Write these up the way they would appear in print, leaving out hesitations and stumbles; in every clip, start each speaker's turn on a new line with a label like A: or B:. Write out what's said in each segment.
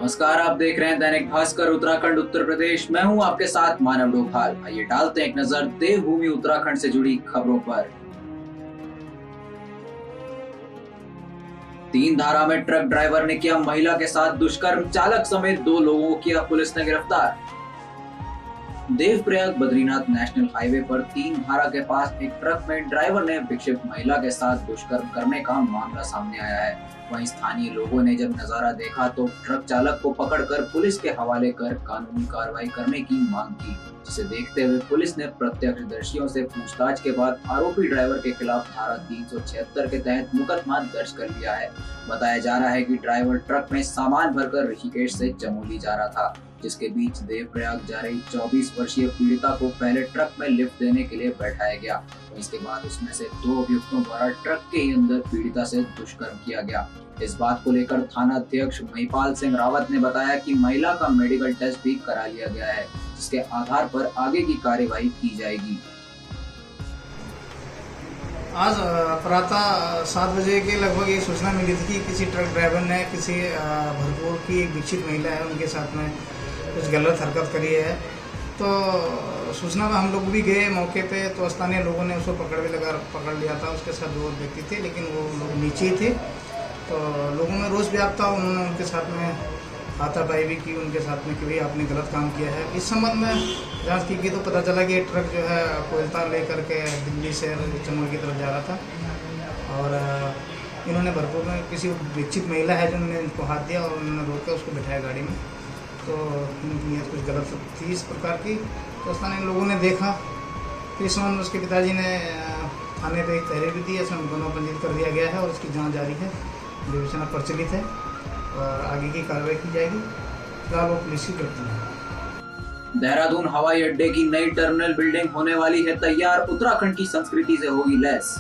A: नमस्कार, आप देख रहे हैं दैनिक भास्कर उत्तराखंड उत्तर प्रदेश। मैं हूं आपके साथ मानव डोभाल। आइए डालते हैं एक नजर देवभूमि उत्तराखंड से जुड़ी खबरों पर। 3 धारा में ट्रक ड्राइवर ने किया महिला के साथ दुष्कर्म, चालक समेत 2 लोगों को किया पुलिस ने गिरफ्तार। देवप्रयाग बद्रीनाथ नेशनल हाईवे पर 3 धारा के पास एक ट्रक में ड्राइवर ने विक्षिप्त महिला के साथ दुष्कर्म करने का मामला सामने आया है। वहीं स्थानीय लोगों ने जब नजारा देखा तो ट्रक चालक को पकड़कर पुलिस के हवाले कर कानूनी कार्रवाई करने की मांग की, जिसे देखते हुए पुलिस ने प्रत्यक्षदर्शियों से पूछताछ के बाद आरोपी ड्राइवर के खिलाफ धारा 376 के तहत मुकदमा दर्ज कर लिया है। बताया जा रहा है कि ड्राइवर ट्रक में सामान भरकर ऋषिकेश से चमोली जा रहा था, जिसके बीच देवप्रयाग जा रही 24 वर्षीय पीड़िता को पहले ट्रक में लिफ्ट देने के लिए बैठाया गया। इसके बाद उसमें से 2 अभियुक्तों द्वारा ट्रक के ही अंदर पीड़िता से दुष्कर्म किया गया। इस बात को लेकर थाना अध्यक्ष महिपाल सिंह रावत ने बताया कि महिला का मेडिकल टेस्ट भी करा लिया गया है, जिसके आधार पर आगे की कार्यवाही की जाएगी।
B: आज प्रातः 7 बजे के लगभग ये सूचना मिली थी कि किसी ट्रक ड्राइवर ने किसी भरतपुर की एक विक्षित महिला है उनके साथ में कुछ गलत हरकत करी है। तो सूचना में हम लोग भी गए मौके पे, तो स्थानीय लोगों ने उसको पकड़ लिया था। उसके साथ 2 व्यक्ति थे, लेकिन वो लोग नीचे ही थे। तो लोगों में रोष व्याप्त था, उन्होंने उनके साथ में हाथापाई भी की उनके साथ में कि भाई आपने गलत काम किया है। इस संबंध में जांच की गई तो पता चला कि ये ट्रक जो है कोयलता लेकर के दिल्ली से चमोली की तरफ जा रहा था, और इन्होंने भरपूर में किसी विक्षित महिला है जिन्होंने इनको हाथ दिया और उन्होंने रोक कर उसको बिठाया गाड़ी में। तो उनकी नीयत कुछ गलत थी इस प्रकार की। तो स्थानीय लोगों ने देखा, तो इस संबंध में उसके पिताजी ने थाने पर एक तहरीर भी दी, इसमें मुकदमा पंजीकृत कर दिया गया है और उसकी जाँच जारी है, विवेचना प्रचलित है और आगे की कार्रवाई की जाएगी। फिलहाल वो पुलिस की गिरफ्तार है।
A: देहरादून हवाई अड्डे की नई टर्मिनल बिल्डिंग होने वाली है तैयार, उत्तराखंड की संस्कृति से होगी लैस।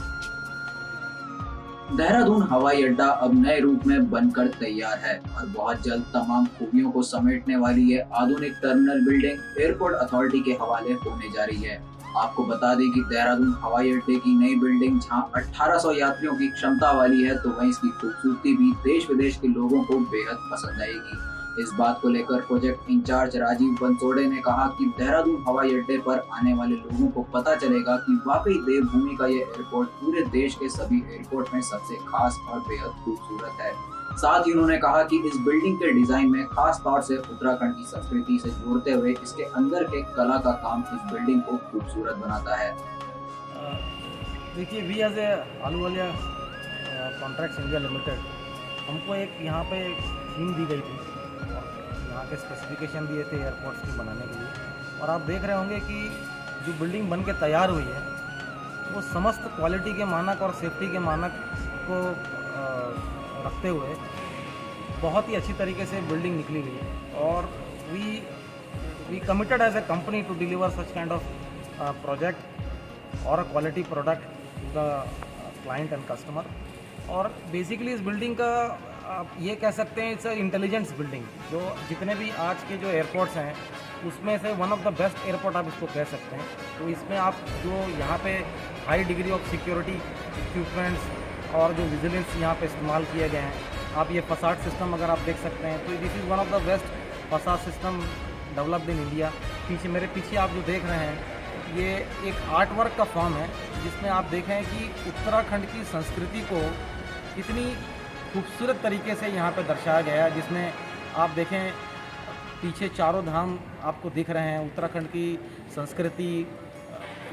A: देहरादून हवाई अड्डा अब नए रूप में बनकर तैयार है और बहुत जल्द तमाम खूबियों को समेटने वाली है आधुनिक टर्मिनल बिल्डिंग एयरपोर्ट अथॉरिटी के हवाले होने जा रही है। आपको बता दें कि देहरादून हवाई अड्डे की नई बिल्डिंग जहां 1800 यात्रियों की क्षमता वाली है, तो वहीं इसकी खूबसूरती भी देश विदेश के लोगों को बेहद पसंद आएगी। इस बात को लेकर प्रोजेक्ट इंचार्ज राजीव बंसोड़े ने कहा कि देहरादून हवाई अड्डे पर आने वाले लोगों को पता चलेगा कि वाकई देवभूमि का यह एयरपोर्ट पूरे देश के सभी एयरपोर्ट में सबसे खास और बेहद खूबसूरत है। साथ ही उन्होंने कहा कि इस बिल्डिंग के डिजाइन में खास तौर से उत्तराखंड की संस्कृति से जोड़ते हुए इसके अंदर के कला का काम इस बिल्डिंग को खूबसूरत बनाता है।
C: देखिए, we as a Ahluwalia Contracts India Limited, हमको एक यहाँ पे थीम दी गई थी और यहाँ के स्पेसिफिकेशन दिए थे एयरपोर्ट्स की बनाने के लिए। और आप देख रहे होंगे कि जो बिल्डिंग बन के तैयार हुई है वो समस्त क्वालिटी के मानक और सेफ्टी के मानक को रखते हुए बहुत ही अच्छी तरीके से बिल्डिंग निकली हुई है। और we committed as a company to deliver such kind of project और a quality product to the client and customer. और बेसिकली इस बिल्डिंग का आप ये कह सकते हैं इट्स इंटेलिजेंस बिल्डिंग। जो जितने भी आज के जो एयरपोर्ट्स हैं उसमें से one of the best airport आप इसको कह सकते हैं। तो इसमें आप जो यहाँ पे high degree of security equipments और जो विजिलेंस यहाँ पे इस्तेमाल किए गए हैं, आप ये फसाड सिस्टम अगर आप देख सकते हैं तो this is one of the best facade system developed in India. मेरे पीछे आप जो देख रहे हैं ये एक आर्ट वर्क का फॉर्म है, जिसमें आप देखें कि उत्तराखंड की संस्कृति को कितनी खूबसूरत तरीके से यहाँ पे दर्शाया गया है। जिसमें आप देखें पीछे चारों धाम आपको दिख रहे हैं, उत्तराखंड की संस्कृति,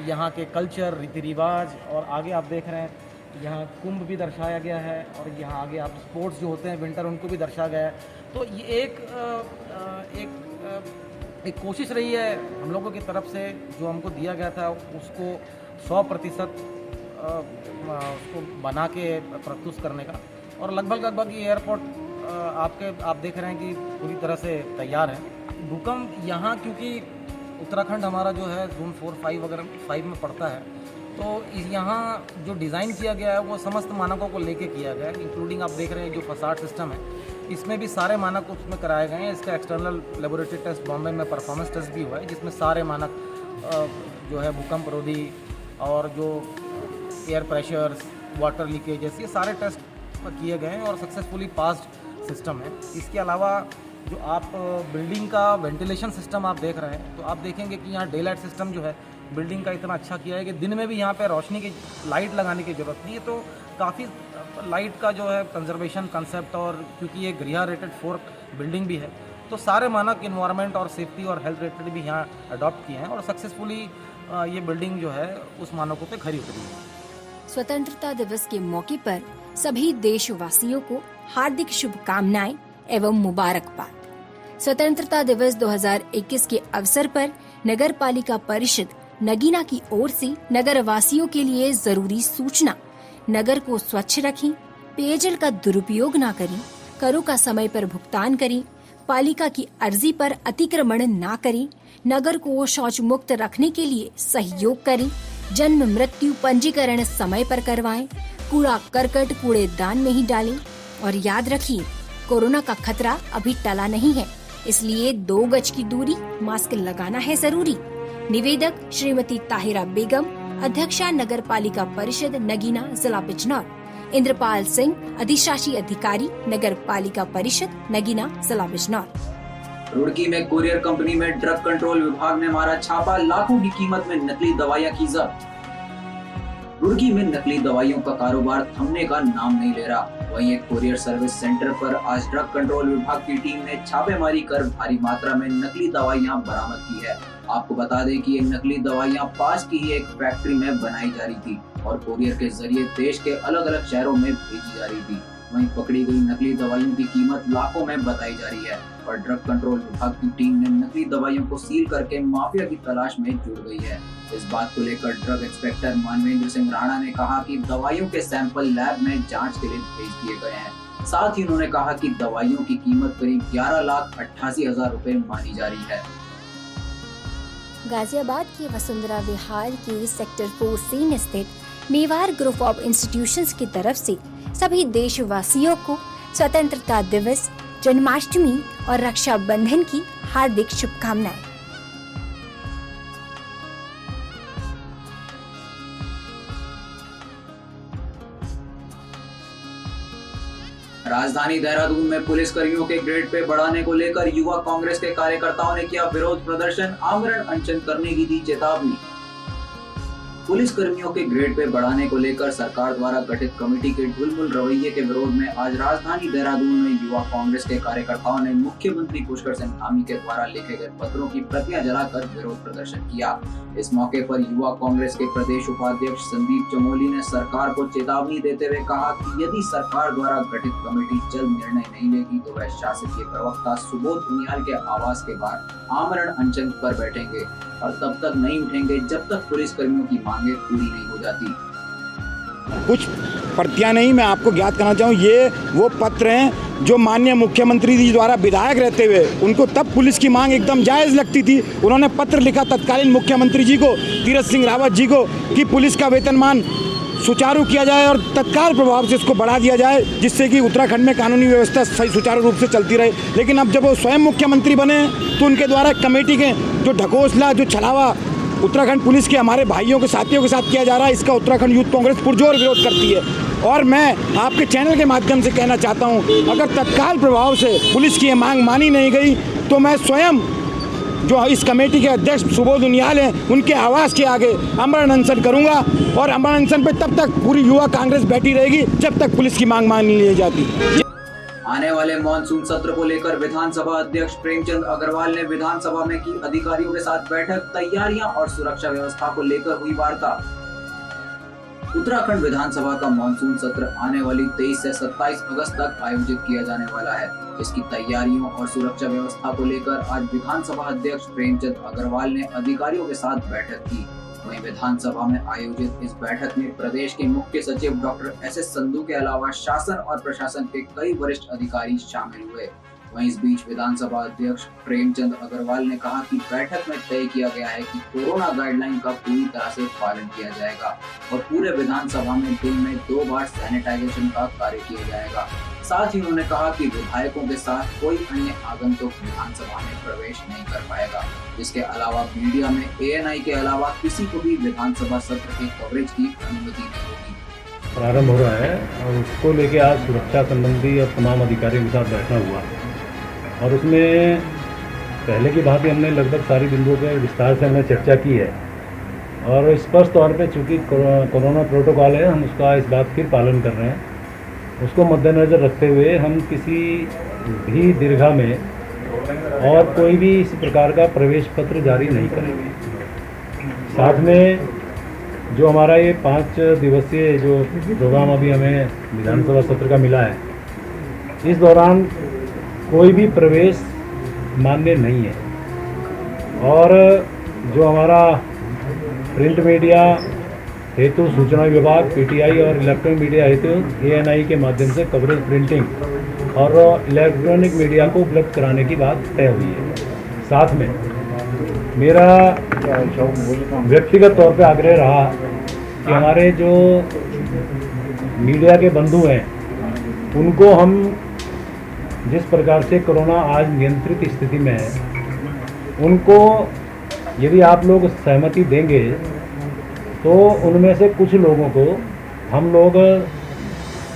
C: यहाँ के कल्चर, रीति रिवाज, और आगे आप देख रहे हैं यहाँ कुंभ भी दर्शाया गया है और यहाँ आगे आप स्पोर्ट्स जो होते हैं विंटर उनको भी दर्शाया गया है। तो ये एक कोशिश रही है हम लोगों की तरफ से, जो हमको दिया गया था उसको 100% उसको बना के प्रस्तुत करने का। और लगभग ये एयरपोर्ट आप देख रहे हैं कि पूरी तरह से तैयार है। भूकंप यहाँ, क्योंकि उत्तराखंड हमारा जो है जोन 4, 5 वगैरह 5 में पड़ता है, तो यहाँ जो डिज़ाइन किया गया है वो समस्त मानकों को लेके किया गया है, इंक्लूडिंग आप देख रहे हैं जो फसाड सिस्टम है इसमें भी सारे मानक उसमें कराए गए हैं। इसका एक्सटर्नल लेबोरेटरी टेस्ट बॉम्बे में परफॉर्मेंस टेस्ट भी हुआ है, जिसमें सारे मानक जो है भूकंप रोधी और जो एयर प्रेशर्स, वाटर लीकेजेस, ये सारे टेस्ट किए गए हैं और सक्सेसफुली पास्ड सिस्टम है। इसके अलावा जो आप बिल्डिंग का वेंटिलेशन सिस्टम आप देख रहे हैं तो आप देखेंगे कि यहाँ डे लाइट सिस्टम जो है बिल्डिंग का इतना अच्छा किया है कि दिन में भी यहाँ पे रोशनी की लाइट लगाने की ज़रूरत नहीं है। तो काफ़ी लाइट का जो है कंजर्वेशन कंसेप्ट, और क्योंकि ये गृह रेटेड 4 बिल्डिंग भी है तो सारे मानक इन्वायरमेंट और सेफ्टी और हेल्थ रेटेड भी यहाँ अडॉप्ट किए हैं और सक्सेसफुली ये बिल्डिंग जो है उस मानकों पे खरी उतरी है।
D: स्वतंत्रता दिवस के मौके पर सभी देशवासियों को हार्दिक शुभकामनाएं एवं मुबारकबाद। स्वतंत्रता दिवस 2021 के अवसर पर नगर पालिका परिषद नगीना की ओर से नगर वासियों के लिए जरूरी सूचना। नगर को स्वच्छ रखें, पेयजल का दुरुपयोग न करें, करों का समय पर भुगतान करें, पालिका की अर्जी पर अतिक्रमण न करें, नगर को शौच मुक्त रखने के लिए सहयोग करें, जन्म मृत्यु पंजीकरण समय पर करवाएं, कूड़ा करकट कूड़ेदान में ही डालें और याद रखिए कोरोना का खतरा अभी टला नहीं है, इसलिए 2 गज की दूरी, मास्क लगाना है जरूरी। निवेदक श्रीमती ताहिरा बेगम, अध्यक्षा नगर पालिका परिषद नगीना, जिला बिजनौर। इंद्रपाल सिंह, अधिशासी अधिकारी नगर पालिका परिषद नगीना, जिला बिजनौर।
A: रुड़की में कुरियर कंपनी में ड्रग कंट्रोल विभाग ने मारा छापा, लाखों की कीमत में नकली दवाइयां की जब्त। रुड़की में नकली दवाइयों का कारोबार थमने का नाम नहीं ले रहा। वहीं एक कुरियर सर्विस सेंटर पर आज ड्रग कंट्रोल विभाग की टीम ने छापेमारी कर भारी मात्रा में नकली दवाइयां बरामद की है। आपको बता दें कि ये नकली दवाइयां पास की ही एक फैक्ट्री में बनाई जा रही थी और कुरियर के जरिए देश के अलग अलग शहरों में भेजी जा रही थी। वहीं पकड़ी गई नकली दवाइयों की कीमत लाखों में बताई जा रही है और ड्रग कंट्रोल विभाग की टीम ने नकली दवाइयों को सील करके माफिया की तलाश में जुट गई है। इस बात को लेकर ड्रग इंस्पेक्टर मानवेंद्र सिंह राणा ने कहा कि दवाइयों के सैंपल लैब में जांच के लिए भेज दिए गए हैं। साथ ही उन्होंने कहा कि दवाइयों की कीमत करीब 11,88,000 रुपए मानी जा रही है।
D: गाजियाबाद के वसुंधरा विहार के सेक्टर 4C में स्थित मेवाड़ ग्रुप ऑफ इंस्टीट्यूशंस की तरफ से सभी देशवासियों को स्वतंत्रता दिवस, जन्माष्टमी और रक्षाबंधन की हार्दिक शुभकामनाएं।
A: राजधानी देहरादून में पुलिस कर्मियों के ग्रेड पे बढ़ाने को लेकर युवा कांग्रेस के कार्यकर्ताओं ने किया विरोध प्रदर्शन, आमरण अनशन करने की दी चेतावनी। पुलिस कर्मियों के ग्रेड पे बढ़ाने को लेकर सरकार द्वारा गठित कमेटी के ढुलमुल रवैये के विरोध में आज राजधानी देहरादून में युवा कांग्रेस के कार्यकर्ताओं ने मुख्यमंत्री पुष्कर सिंह धामी के द्वारा लिखे गए पत्रों की प्रतियां जलाकर विरोध प्रदर्शन किया। इस मौके पर युवा कांग्रेस के प्रदेश उपाध्यक्ष संदीप चमोली ने सरकार को चेतावनी देते हुए कहा कि यदि सरकार द्वारा गठित कमेटी जल्द निर्णय नहीं लेगी तो वह शासकीय प्रवक्ता सुबोध उनियाल के आवास के बाहर आमरण अनशन पर बैठेंगे और तब तक नहीं उठेंगे जब तक पुलिस कर्मियों की मांगे पूरी नहीं हो जाती।
E: कुछ प्रतियां नहीं, मैं आपको ज्ञात करना चाहूँ, ये वो पत्र हैं जो माननीय मुख्यमंत्री जी द्वारा विधायक रहते हुए उनको तब पुलिस की मांग एकदम जायज़ लगती थी। उन्होंने पत्र लिखा तत्कालीन मुख्यमंत्री जी को, तीरथ सिंह रावत जी को, कि पुलिस का वेतनमान सुचारू किया जाए और तत्काल प्रभाव से इसको बढ़ा दिया जाए, जिससे कि उत्तराखंड में कानूनी व्यवस्था सही सुचारू रूप से चलती रहे। लेकिन अब जब वो स्वयं मुख्यमंत्री बने तो उनके द्वारा कमेटी के जो ढकोसला, जो छलावा उत्तराखंड पुलिस के हमारे भाइयों के साथियों के साथ किया जा रहा है, इसका उत्तराखंड यूथ कांग्रेस पुरजोर विरोध करती है। और मैं आपके चैनल के माध्यम से कहना चाहता हूँ, अगर तत्काल प्रभाव से पुलिस की ये मांग मानी नहीं गई तो मैं स्वयं जो इस कमेटी के अध्यक्ष सुबोध उनियाल हैं उनके आवास के आगे आमरण अनशन करूंगा और आमरण अनशन पे तब तक पूरी युवा कांग्रेस बैठी रहेगी जब तक पुलिस की मांग मानी नहीं जाती।
A: आने वाले मानसून सत्र को लेकर विधानसभा अध्यक्ष प्रेमचंद अग्रवाल ने विधानसभा में की अधिकारियों के साथ बैठक, तैयारियां और सुरक्षा व्यवस्था को लेकर हुई वार्ता। उत्तराखंड विधानसभा का मानसून सत्र आने वाली 23 से 27 अगस्त तक आयोजित किया जाने वाला है। इसकी तैयारियों और सुरक्षा व्यवस्था को लेकर आज विधानसभा अध्यक्ष प्रेमचंद अग्रवाल ने अधिकारियों के साथ बैठक की। वहीं विधानसभा में आयोजित इस बैठक में प्रदेश के मुख्य सचिव डॉक्टर SS संधू के अलावा शासन और प्रशासन के कई वरिष्ठ अधिकारी शामिल हुए। वहीं इस बीच विधानसभा अध्यक्ष प्रेमचंद अग्रवाल ने कहा कि बैठक में तय किया गया है कि कोरोना गाइडलाइन का पूरी तरह से पालन किया जाएगा और पूरे विधानसभा में दिन में 2 बार सैनिटाइजेशन का कार्य किया जाएगा। साथ ही उन्होंने कहा कि विधायकों के साथ कोई अन्य आगंतुक विधानसभा में प्रवेश नहीं कर पाएगा। इसके अलावा मीडिया में ANI के अलावा किसी को भी विधानसभा सत्र के कवरेज की अनुमति नहीं होगी।
F: प्रारंभ हो रहा है और उसको लेके आज सुरक्षा संबंधी और तमाम अधिकारियों के साथ बैठना हुआ और उसमें पहले की बात ही हमने लगभग सारी बिंदुओं पर विस्तार से हमने चर्चा की है और स्पष्ट तौर पे चूँकि कोरोना प्रोटोकॉल है, हम उसका इस बात फिर पालन कर रहे हैं। उसको मद्देनज़र रखते हुए हम किसी भी दीर्घा में और कोई भी इस प्रकार का प्रवेश पत्र जारी नहीं करेंगे। साथ में जो हमारा ये 5 दिवसीय जो प्रोग्राम अभी हमें विधानसभा सत्र का मिला है, इस दौरान कोई भी प्रवेश मान्य नहीं है और जो हमारा प्रिंट मीडिया हेतु सूचना विभाग पीटीआई और इलेक्ट्रॉनिक मीडिया हेतु एएनआई के माध्यम से कवरेज प्रिंटिंग और इलेक्ट्रॉनिक मीडिया को उपलब्ध कराने की बात तय हुई है। साथ में मेरा व्यक्तिगत तौर पे आग्रह रहा कि हमारे जो मीडिया के बंधु हैं उनको हम जिस प्रकार से कोरोना आज नियंत्रित स्थिति में है, उनको यदि आप लोग सहमति देंगे तो उनमें से कुछ लोगों को हम लोग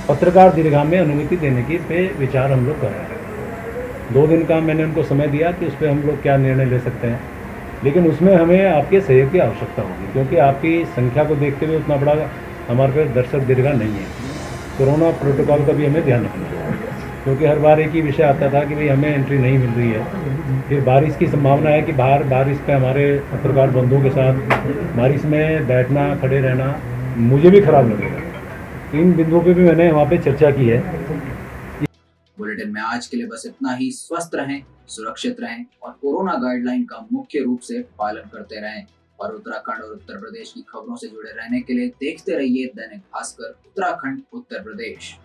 F: पत्रकार दीर्घा में अनुमति देने की पे विचार हम लोग कर रहे हैं। 2 दिन का मैंने उनको समय दिया कि उस पर हम लोग क्या निर्णय ले सकते हैं, लेकिन उसमें हमें आपके सहयोग की आवश्यकता होगी क्योंकि आपकी संख्या को देखते हुए उतना बड़ा हमारे पास दर्शक दीर्घा नहीं है। कोरोना प्रोटोकॉल का भी हमें ध्यान रखना है क्योंकि हर बार एक ही विषय आता था कि भाई हमें एंट्री नहीं मिल रही है। फिर बारिश की संभावना है कि बाहर बारिश पे हमारे पत्रकार बंधुओं के साथ बारिश में बैठना खड़े रहना मुझे भी खराब लगेगा। इन बिंदुओं पे भी मैंने वहाँ पे चर्चा की है।
A: बुलेटिन में आज के लिए बस इतना ही। स्वस्थ रहें, सुरक्षित रहें और कोरोना गाइडलाइन का मुख्य रूप से पालन करते रहें। और उत्तराखंड और उत्तर प्रदेश की खबरों से जुड़े रहने के लिए देखते रहिए दैनिक भास्कर उत्तराखंड उत्तर प्रदेश।